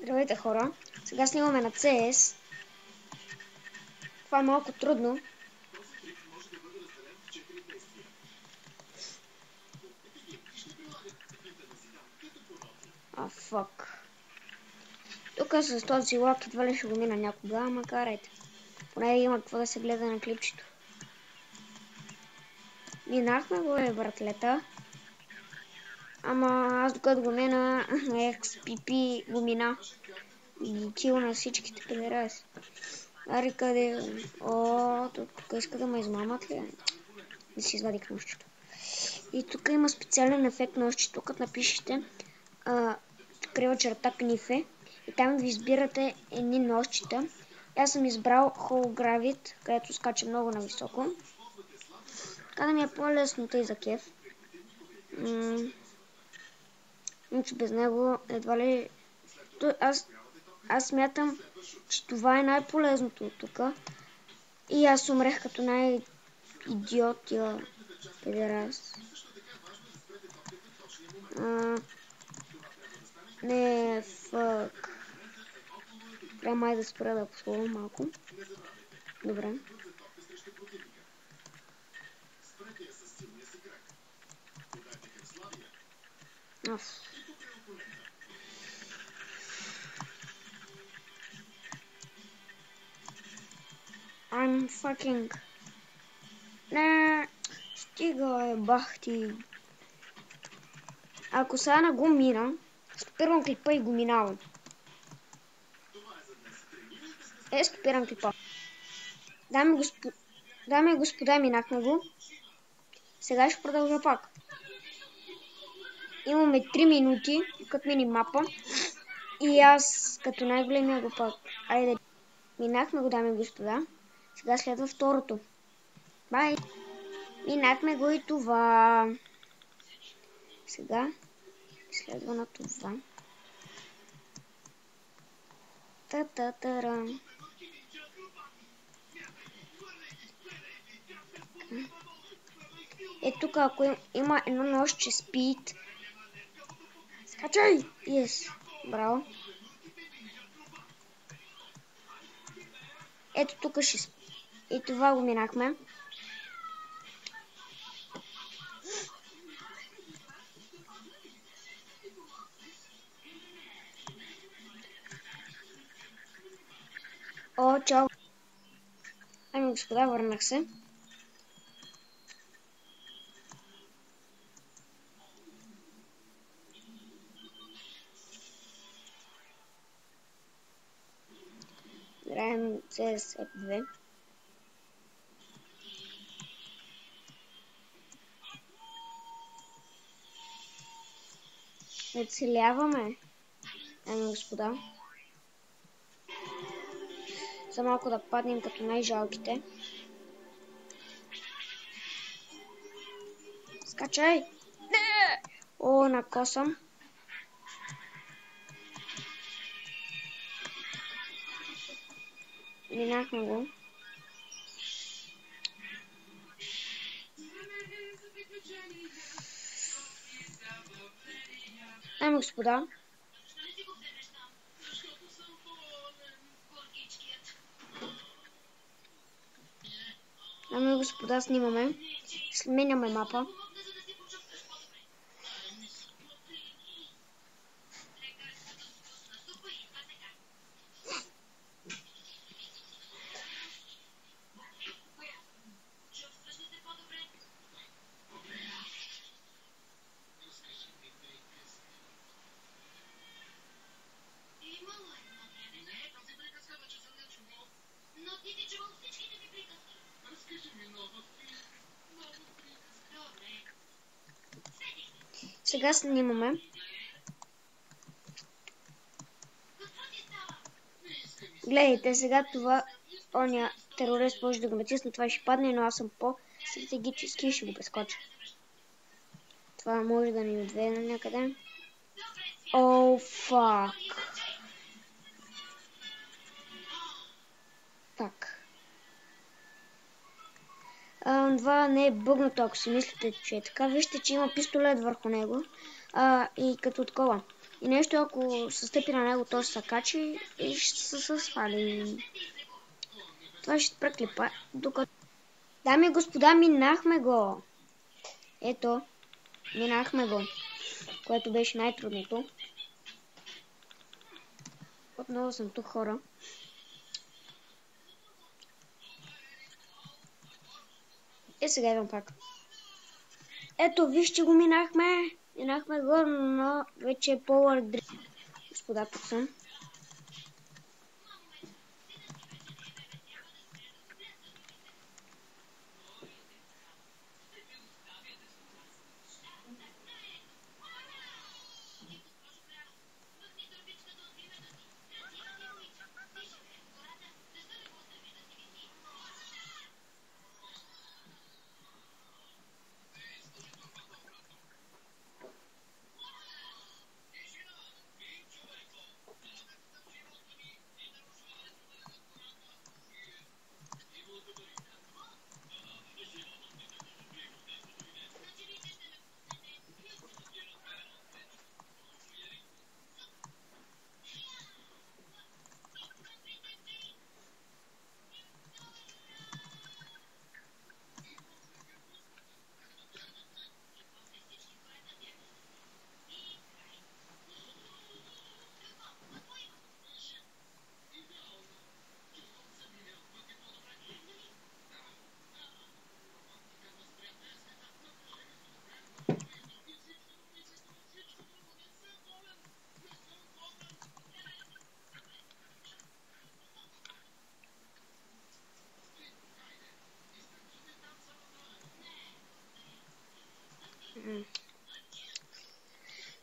Здравейте, хора! Сега снимаме на CS. Това е малко трудно. Фак. Тук с този лак едва ли ще го мина някога, ама карайте. Поне има какво да се гледа на клипчето. Минахме го, братлета. Ама аз докато го мина, XPP го мина. И кил на всичките педераси. Ари къде? О, тук иска да ме измамат ли? Да си извадих нощчето. И тук има специален ефект нощчето, като напишете крива черта книфе и там ви избирате едни нощчета. Аз съм избрал Hologravit, където скача много нависоко. Така да ми е по-лесно тъй за кеф. Иначе без него едва ли... Аз смятам, че това е най-полезното от тук. И аз умрех като най-идиотия педерас. Не, фак. Трябва май да спра да пословам малко. Добре. I'm fucking... Не, стига бах ти. Ако сега не го мина, стопирам клипа и го минавам. Стопирам клипа. Дами и господа, минахме го. Сега ще продължа пак. Имаме 3 минути, като мини мапа. И аз, като най-големия го пак. Айде, минахме го, дами и господа. Сега следва второто. Бай! Минахме го и това. Сега следва на това. Та-та-та-ра. Тук, ако има едно нощче спид. Скачай! Yes. Браво. Ето тук ще спи. И това го минахме. О, чао. Ами, господа, върнах се. Играем CS 2. Оцеляваме, ами господа. За малко да паднем като най-жалките. Скачай! Не! О, накосам. Минахме го. Ами господа. Ами господа, снимаме. Сменяме мапа. Сега снимаме. Гледайте, сега това оня терорист може да го натисне, това ще падне, но аз съм по-стратегически и ще го прескоча. Това може да ни отведе на някъде. О, фак. Так. Това не е бъгнато, ако си мислите, че е така. Вижте, че има пистолет върху него. И като такова. И нещо, ако се стъпи на него, то ще се качи и ще се свали. Това ще преклепа, докато... Дами и господа, минахме го. Ето, минахме го, което беше най-трудното. Отново съм тук, хора. Сега идвам пак. Ето, вижте го, минахме. Минахме го, но вече е по-лърд. Господа, тук съм.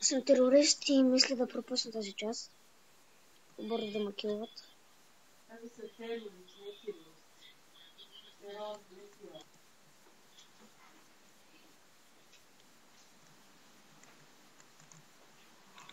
Съм терорист и мисля да пропусна тази част. Бързо да ме килват. Ами са терорист, не терорист. Терор, не терор.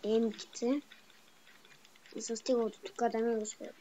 Емките. И съм стигал до тук, дами и господа.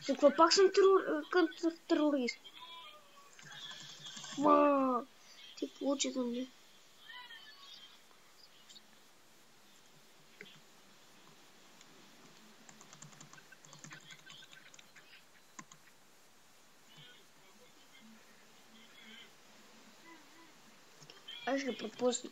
За какво пак съм терорист? Ти получи за мен. Аз ще пропусна.